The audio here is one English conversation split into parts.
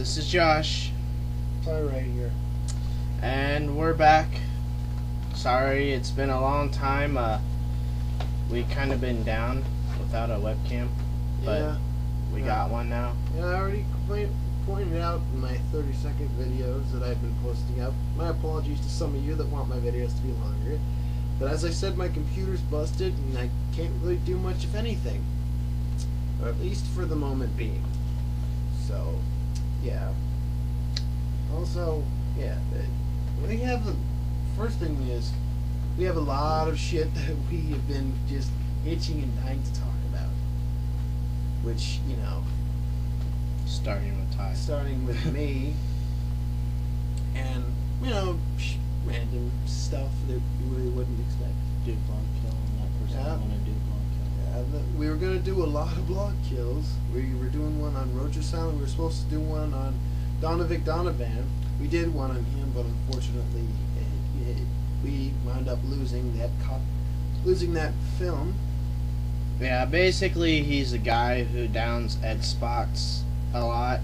This is Josh, Sorry, right here. and we're back. Sorry, it's been a long time. We kind of been down without a webcam, but we got one now. Yeah, I already pointed out in my 30-second videos that I've been posting up. My apologies to some of you that want my videos to be longer. But as I said, my computer's busted, and I can't really do much of anything. Or at least for the moment being. So, yeah. Also, yeah, we have the first thing is we have a lot of shit that we have been just itching and dying to talk about. Which, you know, Starting with Ty. starting with me, and you know, random stuff that you really wouldn't expect. Do blog kill and that person Yeah. want to do blog kill. We were gonna do a lot of blog kills. We were doing one on Roger Sound. We were supposed to do one on Donovic Donovan. We did one on him, but unfortunately, we wound up losing that film. Yeah, basically he's a guy who downs Xbox a lot.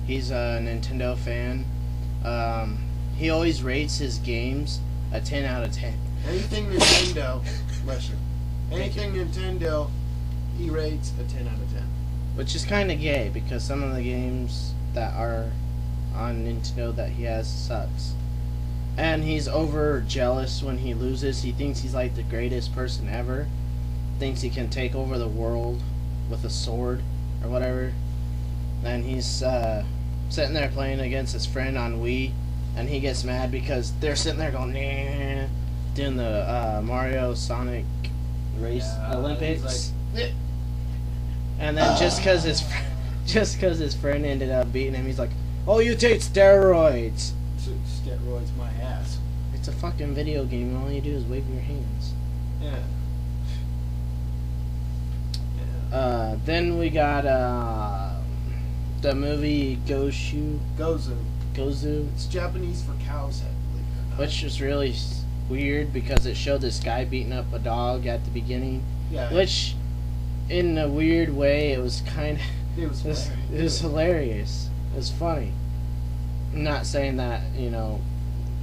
He's a Nintendo fan. He always rates his games a 10 out of 10. Anything Nintendo, bless you. Anything Nintendo, he rates a 10 out of 10. Which is kind of gay, because some of the games that are on Nintendo that he has sucks. And he's over jealous when he loses. He thinks he's like the greatest person ever. Thinks he can take over the world with a sword or whatever. And he's sitting there playing against his friend on Wii, and he gets mad because they're sitting there going, nah, doing the Mario Sonic race Olympics. Like, and then just because his friend ended up beating him, he's like, "Oh, you take steroids." steroids my ass. It's a fucking video game, and all you do is wave your hands. Yeah. Then we got the movie Gozu. It's Japanese for cow's head, believe it or not. Which was really weird because it showed this guy beating up a dog at the beginning. Yeah. Which, in a weird way, it was kind of... It was hilarious. It was hilarious. It was funny. I'm not saying that, you know,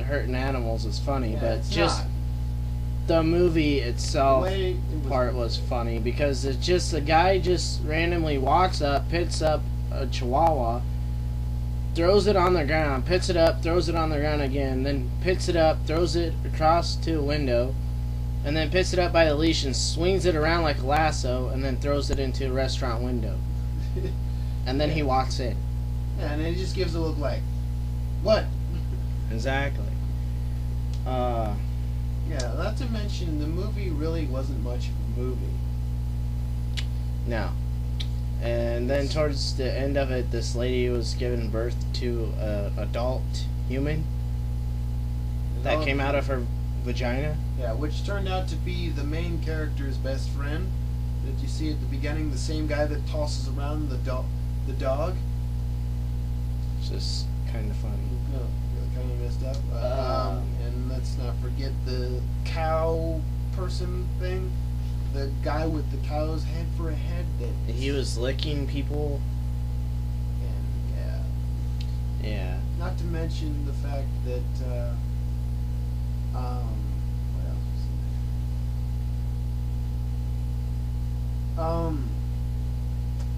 hurting animals is funny, Yeah, but it's just not. the movie itself The way it part was funny because it's just a guy just randomly walks up, picks up a chihuahua, throws it on the ground, picks it up, throws it on the ground again, then picks it up, throws it across to a window, and then picks it up by the leash and swings it around like a lasso, and then throws it into a restaurant window. And then he walks in. Yeah, and it just gives a look like, what? Exactly. Yeah, not to mention, the movie really wasn't much of a movie. No. And then towards the end of it, this lady was giving birth to an adult human that came out of her vagina. Yeah, which turned out to be the main character's best friend. That you see at the beginning, the same guy that tosses around the dog. It's just kind of funny. No, really kind of messed up. And let's not forget the cow person thing. The guy with the cow's head for a head. That He was licking people. And Yeah. not to mention the fact that what else was in there?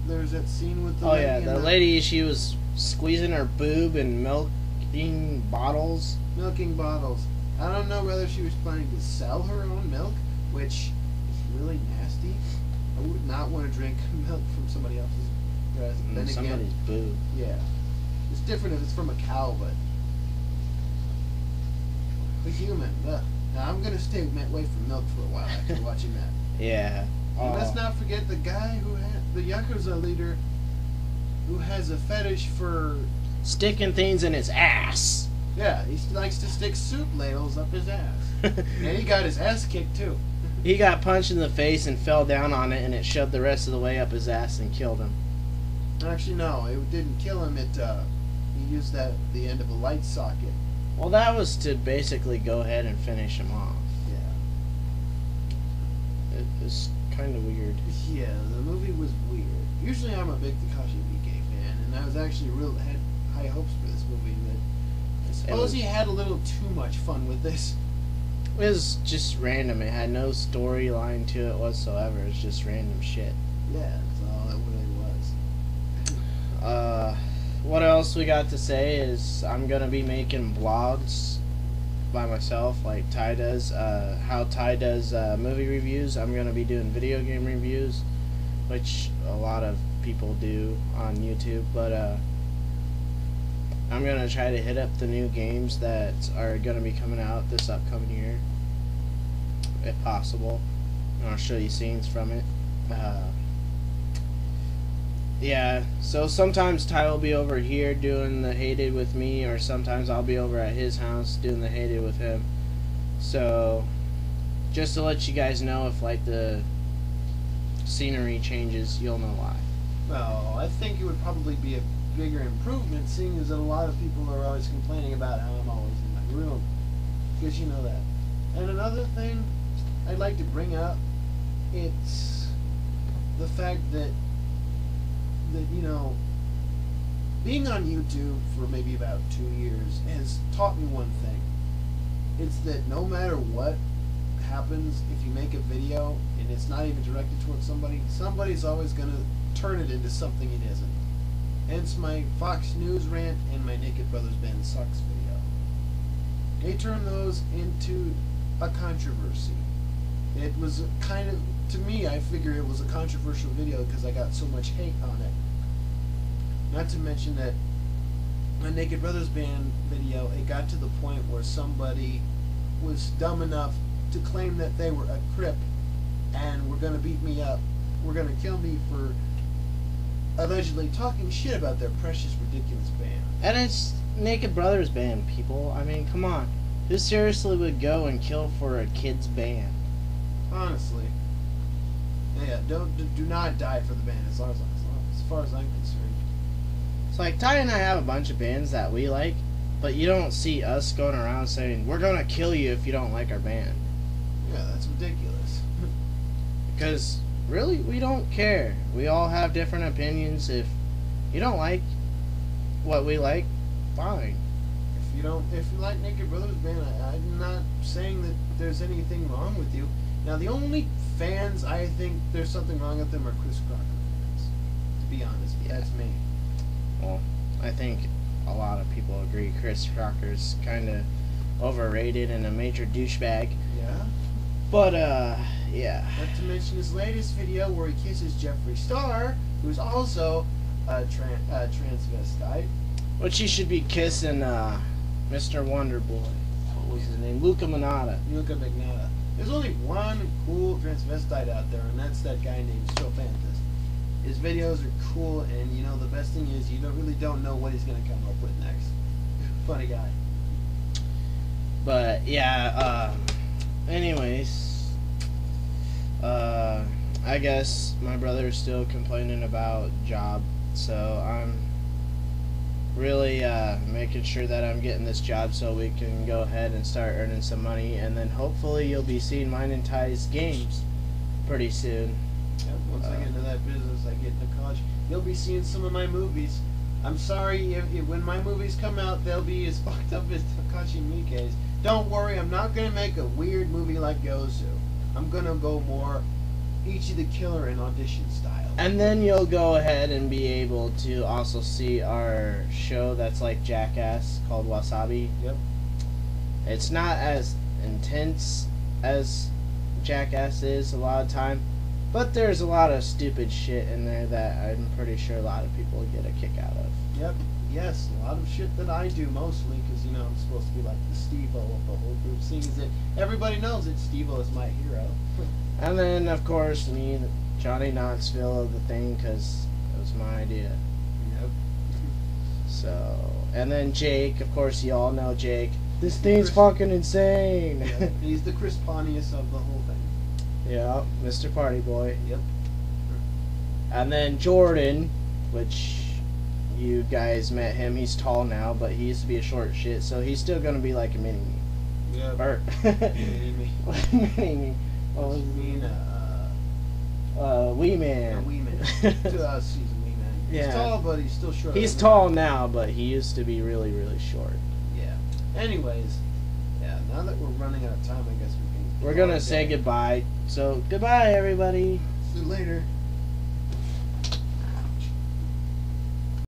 There's that scene with the Oh lady yeah, in the lady, she was squeezing her boob and milking bottles. milking bottles. I don't know whether she was planning to sell her own milk, which is really nasty. I would not want to drink milk from somebody else's breast. Then Somebody's again, boob. yeah, it's different if it's from a cow, but a human. Ugh. Now I'm gonna stay away from milk for a while after watching that. Yeah. And let's not forget the guy who had the Yakuza leader, who has a fetish for. Sticking things in his ass. Yeah, he likes to stick soup ladles up his ass. And he got his ass kicked too. He got punched in the face and fell down on it, and it shoved the rest of the way up his ass and killed him. Actually, no, it didn't kill him. He used the end of a light socket. Well, that was to basically go ahead and finish him off. Yeah. It was kind of weird. Yeah, the movie was weird. Usually I'm a big Takashi Miike fan, and I was actually real high high hopes for this movie. That I suppose he had a little too much fun with this. It was just random. It had no storyline to it whatsoever. It's just random shit. Yeah, that's all it really was. What else we got to say is I'm gonna be making vlogs by myself, like Ty does. How Ty does movie reviews. I'm gonna be doing video game reviews, which a lot of people do on YouTube. But I'm gonna try to hit up the new games that are gonna be coming out this upcoming year, if possible. And I'll show you scenes from it. Yeah, so sometimes Ty will be over here doing the Hated with me, or sometimes I'll be over at his house doing the Hated with him. So, just to let you guys know, if like the scenery changes, you'll know why. Well, I think it would probably be a bigger improvement, seeing as that a lot of people are always complaining about how I'm always in my room. Because you know that. And another thing I'd like to bring up, it's the fact that you know, being on YouTube for maybe about 2 years has taught me one thing. It's that no matter what happens, if you make a video and it's not even directed towards somebody, somebody's always going to turn it into something it isn't. Hence my Fox News rant and my Naked Brothers Band Sucks video. They turned those into a controversy. It was kind of, to me, I figure it was a controversial video because I got so much hate on it. Not to mention that my Naked Brothers Band video, it got to the point where somebody was dumb enough to claim that they were a Crip and were going to beat me up, were going to kill me for allegedly talking shit about their precious, ridiculous band. And it's Naked Brothers Band, people. I mean, come on. Who seriously would go and kill for a kid's band? Honestly. Yeah, do not die for the band as far as I'm concerned. It's like Ty and I have a bunch of bands that we like, but you don't see us going around saying, we're gonna kill you if you don't like our band. Yeah, that's ridiculous. Because, really, we don't care. We all have different opinions. If you don't like what we like, fine. If you like Naked Brothers Band, I'm not saying that there's anything wrong with you. Now, the only fans I think there's something wrong with them are Chris Crocker fans. To be honest, Yeah. that's me. Well, I think a lot of people agree Chris Crocker's kind of overrated and a major douchebag. Yeah. But, yeah. Not to mention his latest video where he kisses Jeffree Star, who's also a transvestite. Which he should be kissing, Mr. Wonderboy. What was his name? Luca Manata. Luca Magnotta. There's only one cool transvestite out there, and that's that guy named Strophanthus. His videos are cool, and you know the best thing is you really don't know what he's gonna come up with next. Funny guy. But yeah, anyways, I guess my brother's still complaining about job, so I'm really making sure that I'm getting this job so we can go ahead and start earning some money, and then hopefully you'll be seeing mine and Ty's games pretty soon. Yep, once I get into that business, I get into college, you'll be seeing some of my movies. I'm sorry if when my movies come out, they'll be as fucked up as Takashi Miike's. Don't worry, I'm not gonna make a weird movie like Gozu. I'm gonna go more Ichi the Killer in audition style. And then you'll go ahead and be able to also see our show that's like Jackass called Wasabi. Yep. It's not as intense as Jackass is a lot of time, but there's a lot of stupid shit in there that I'm pretty sure a lot of people get a kick out of. Yep. Yes, a lot of shit that I do mostly because, you know, I'm supposed to be like the Steve-O of the whole group, seeing as that everybody knows that Steve-O is my hero. And then, of course, me, Johnny Knoxville of the thing, because it was my idea. Yep. So, and then Jake, of course, you all know Jake. This Chris- thing's fucking insane. Yep. He's the Chris Pontius of the whole thing. Yeah, Mr. Party Boy. Yep. And then Jordan, which you guys met him. He's tall now, but he used to be a short shit, so he's still gonna be like a mini me. Yep. Or Mini-me. mini me. What was I his mean, name? Wee a Man. wee man. To us, he's a wee man. He's Yeah. tall, but he's still short. He's tall now, but he used to be really, really short. Yeah. Anyways, yeah. Now that we're running out of time, I guess we can. We're gonna say goodbye. So goodbye, everybody. See you later.